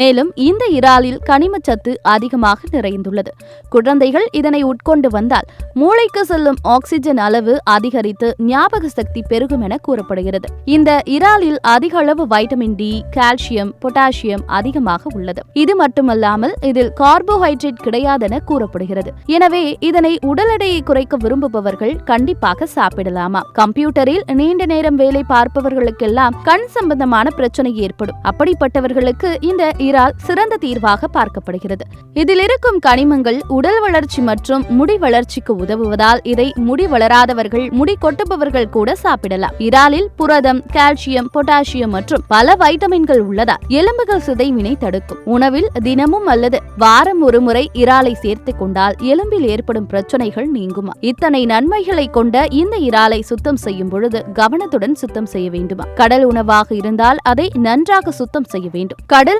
மேலும் இந்த இறாலில் கனிமச்சத்து அதிகமாக நிறைந்துள்ளது. குழந்தைகள் இதனை உட்கொண்டு வந்தால் மூளைக்கு செல்லும் ஆக்சிஜன் அளவு அதிகரித்து ஞாபக சக்தி பெருகும் என கூறப்படுகிறது. இந்த இறாலில் அதிக அளவு வைட்டமின் டி, கால்சியம், பொட்டாசியம் அதிகமாக உள்ளது. இது மட்டுமல்லாமல் இதில் கார்போஹைட்ரேட் கிடையாதென கூறப்படுகிறது. எனவே இதனை உடல் எடையை குறைக்க விரும்புபவர்கள் கண்டிப்பாக சாப்பிடலாமா? கம்ப்யூட்டரில் நீண்ட நேரம் வேலை பார்ப்பவர்களுக்கெல்லாம் கண் சம்பந்தமான பிரச்சனை ஏற்படும். அப்படிப்பட்டவர்களுக்கு இந்த இறால் சிறந்த தீர்வாக பார்க்கப்படுகிறது. இதில் இருக்கும் கனிமங்கள் உடல் வளர்ச்சி மற்றும் முடி வளர்ச்சிக்கு உதவுவதால் இதை முடி வளராதவர்கள், முடி கொட்டுபவர்கள் கூட சாப்பிடலாம். இறாலில் புரதம், கால்சியம், பொட்டாசியம் மற்றும் பல வைட்டமின்கள் உள்ளதால் எலும்புகள் சிதைவினை தடுக்கும். உணவில் தினமும் அல்லது வாரம் ஒரு முறை இறாலை சேர்த்துக் கொண்டால் எலும்பில் ஏற்படும் பிரச்சனைகள் நீங்குமா? இத்தனை நன்மைகளை கொண்ட இந்த இறாலை சுத்தம் செய்யும் பொழுது கவனத்துடன் சுத்தம் செய்ய வேண்டுமா? கடல் உணவாக இருந்தால் அதை நன்றாக சுத்தம் செய்ய வேண்டும். கடல்